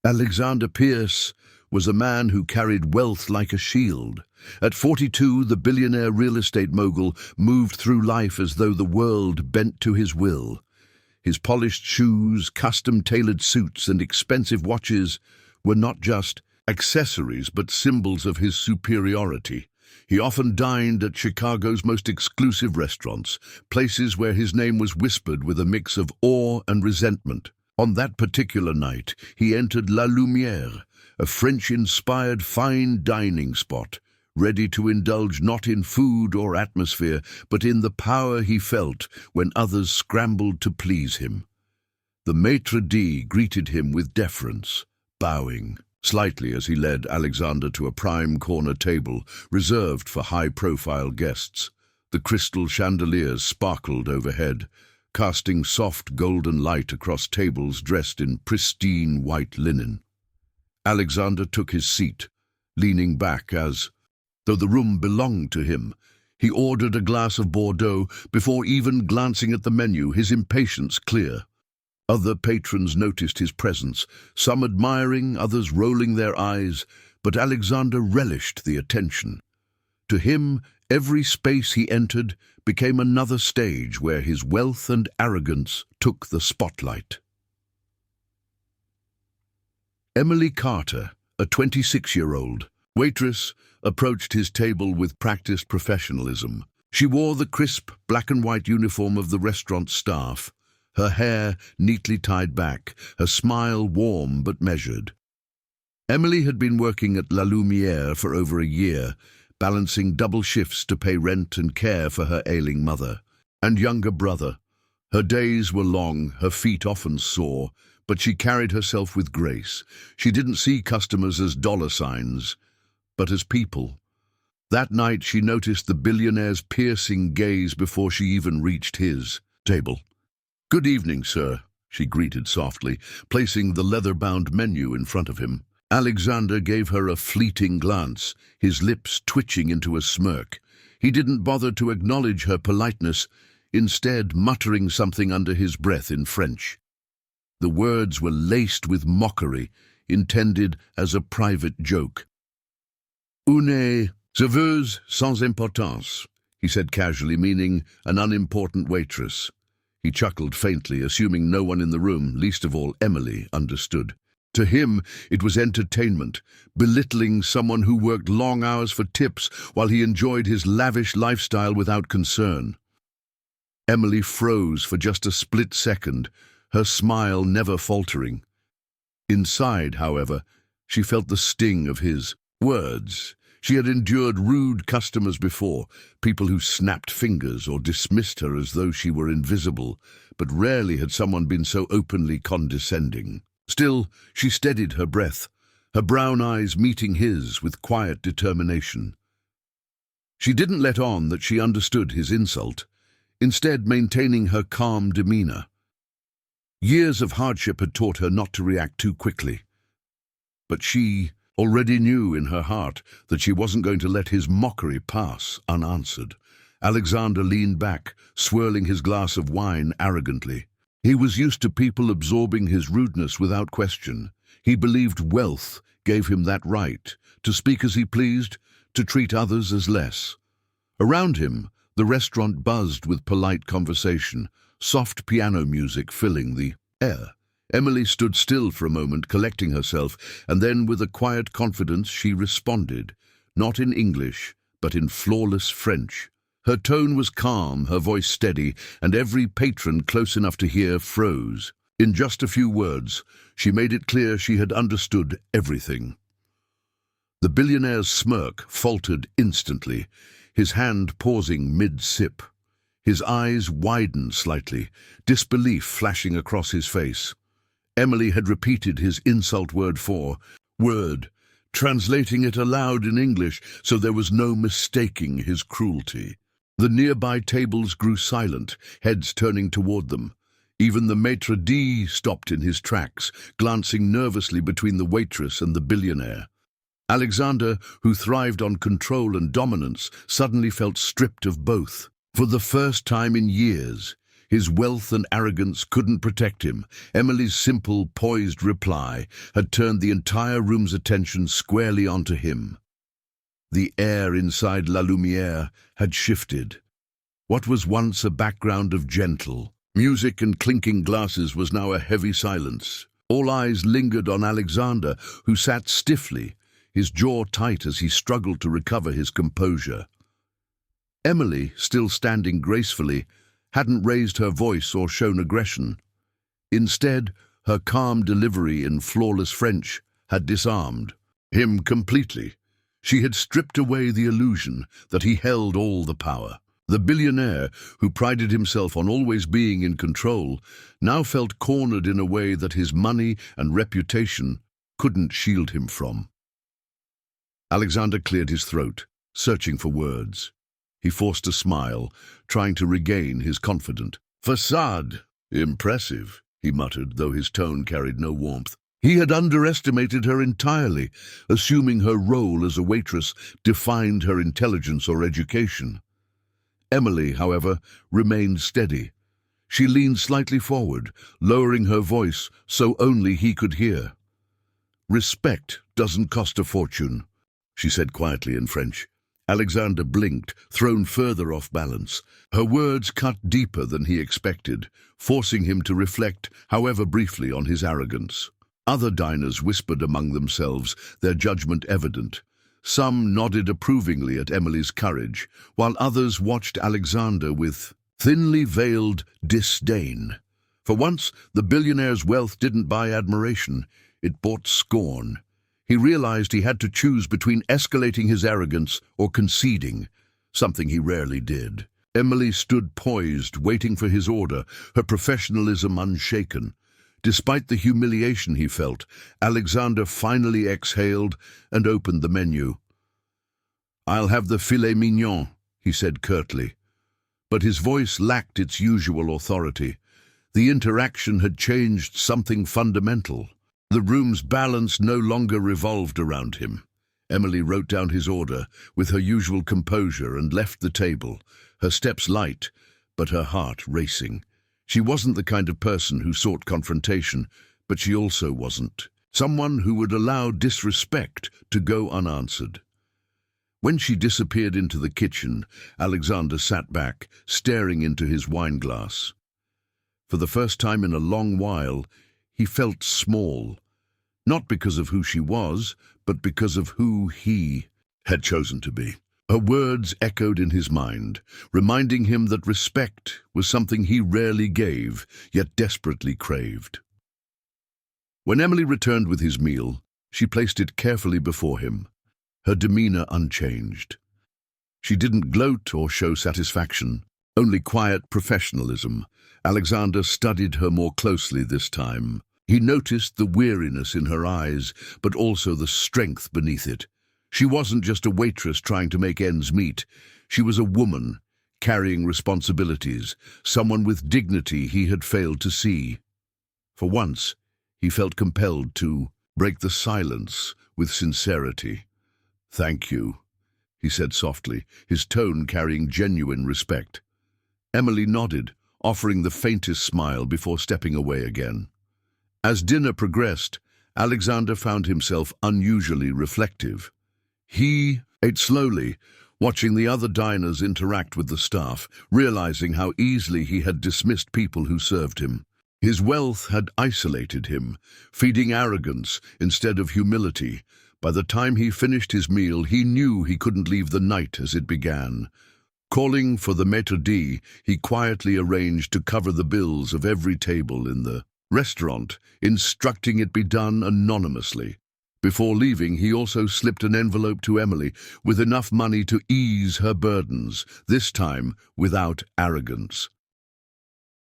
Alexander Pierce was a man who carried wealth like a shield. At 42, the billionaire real estate mogul moved through life as though the world bent to his will. His polished shoes, custom-tailored suits, and expensive watches were not just accessories but symbols of his superiority. He often dined at Chicago's most exclusive restaurants, places where his name was whispered with a mix of awe and resentment. On that particular night, he entered La Lumière, a French-inspired fine dining spot, ready to indulge not in food or atmosphere, but in the power he felt when others scrambled to please him. The maitre d' greeted him with deference, bowing slightly as he led Alexander to a prime corner table reserved for high-profile guests. The crystal chandeliers sparkled overhead, casting soft golden light across tables dressed in pristine white linen. Alexander took his seat, leaning back as, though the room belonged to him, he ordered a glass of Bordeaux before even glancing at the menu, his impatience clear. Other patrons noticed his presence, some admiring, others rolling their eyes, but Alexander relished the attention. To him, every space he entered became another stage where his wealth and arrogance took the spotlight. Emily Carter, a 26-year-old waitress, approached his table with practiced professionalism. She wore the crisp black-and-white uniform of the restaurant staff, her hair neatly tied back, her smile warm but measured. Emily had been working at La Lumière for over a year, balancing double shifts to pay rent and care for her ailing mother and younger brother. Her days were long, her feet often sore, but she carried herself with grace. She didn't see customers as dollar signs, but as people. That night she noticed the billionaire's piercing gaze before she even reached his table. "Good evening, sir," she greeted softly, placing the leather-bound menu in front of him. Alexander gave her a fleeting glance, his lips twitching into a smirk. He didn't bother to acknowledge her politeness, instead muttering something under his breath in French. The words were laced with mockery, intended as a private joke. "Une serveuse sans importance," he said casually, meaning an unimportant waitress. He chuckled faintly, assuming no one in the room, least of all Emily, understood. To him, it was entertainment, belittling someone who worked long hours for tips while he enjoyed his lavish lifestyle without concern. Emily froze for just a split second, her smile never faltering. Inside, however, she felt the sting of his words. She had endured rude customers before, people who snapped fingers or dismissed her as though she were invisible, but rarely had someone been so openly condescending. Still, she steadied her breath, her brown eyes meeting his with quiet determination. She didn't let on that she understood his insult, instead maintaining her calm demeanor. Years of hardship had taught her not to react too quickly, but she already knew in her heart that she wasn't going to let his mockery pass unanswered. Alexander leaned back, swirling his glass of wine arrogantly. He was used to people absorbing his rudeness without question. He believed wealth gave him that right, to speak as he pleased, to treat others as less. Around him, the restaurant buzzed with polite conversation, soft piano music filling the air. Emily stood still for a moment, collecting herself, and then with a quiet confidence she responded, not in English, but in flawless French. Her tone was calm, her voice steady, and every patron close enough to hear froze. In just a few words, she made it clear she had understood everything. The billionaire's smirk faltered instantly, his hand pausing mid-sip. His eyes widened slightly, disbelief flashing across his face. Emily had repeated his insult word for word, translating it aloud in English so there was no mistaking his cruelty. The nearby tables grew silent, heads turning toward them. Even the maitre d' stopped in his tracks, glancing nervously between the waitress and the billionaire. Alexander, who thrived on control and dominance, suddenly felt stripped of both. For the first time in years, His wealth and arrogance couldn't protect him. Emily's simple, poised reply had turned the entire room's attention squarely onto him. The air inside La Lumière had shifted. What was once a background of gentle music and clinking glasses was now a heavy silence. All eyes lingered on Alexander, who sat stiffly, his jaw tight as he struggled to recover his composure. Emily, still standing gracefully, hadn't raised her voice or shown aggression. Instead, her calm delivery in flawless French had disarmed him completely. She had stripped away the illusion that he held all the power. The billionaire, who prided himself on always being in control, now felt cornered in a way that his money and reputation couldn't shield him from. Alexander cleared his throat, searching for words. He forced a smile, trying to regain his confident facade. Impressive, he muttered, though his tone carried no warmth. He had underestimated her entirely, assuming her role as a waitress defined her intelligence or education. Emily, however, remained steady. She leaned slightly forward, lowering her voice so only he could hear. "Respect doesn't cost a fortune," she said quietly in French. Alexander blinked, thrown further off balance. Her words cut deeper than he expected, forcing him to reflect, however briefly, on his arrogance. Other diners whispered among themselves, their judgment evident. Some nodded approvingly at Emily's courage, while others watched Alexander with thinly veiled disdain. For once, the billionaire's wealth didn't buy admiration, it bought scorn. He realized he had to choose between escalating his arrogance or conceding, something he rarely did. Emily stood poised, waiting for his order, her professionalism unshaken. Despite the humiliation he felt, Alexander finally exhaled and opened the menu. "I'll have the filet mignon," he said curtly. But his voice lacked its usual authority. The interaction had changed something fundamental. The room's balance no longer revolved around him. Emily wrote down his order with her usual composure and left the table, her steps light, but her heart racing. She wasn't the kind of person who sought confrontation, but she also wasn't someone who would allow disrespect to go unanswered. When she disappeared into the kitchen, Alexander sat back, staring into his wineglass. For the first time in a long while, he felt small, not because of who she was, but because of who he had chosen to be. Her words echoed in his mind, reminding him that respect was something he rarely gave, yet desperately craved. When Emily returned with his meal, she placed it carefully before him, her demeanor unchanged. She didn't gloat or show satisfaction, only quiet professionalism. Alexander studied her more closely this time. He noticed the weariness in her eyes, but also the strength beneath it. She wasn't just a waitress trying to make ends meet. She was a woman, carrying responsibilities, someone with dignity he had failed to see. For once, he felt compelled to break the silence with sincerity. "Thank you," he said softly, his tone carrying genuine respect. Emily nodded, offering the faintest smile before stepping away again. As dinner progressed, Alexander found himself unusually reflective. He ate slowly, watching the other diners interact with the staff, realizing how easily he had dismissed people who served him. His wealth had isolated him, feeding arrogance instead of humility. By the time he finished his meal, he knew he couldn't leave the night as it began. Calling for the maître d', he quietly arranged to cover the bills of every table in the restaurant, instructing it be done anonymously. Before leaving, he also slipped an envelope to Emily with enough money to ease her burdens, this time without arrogance.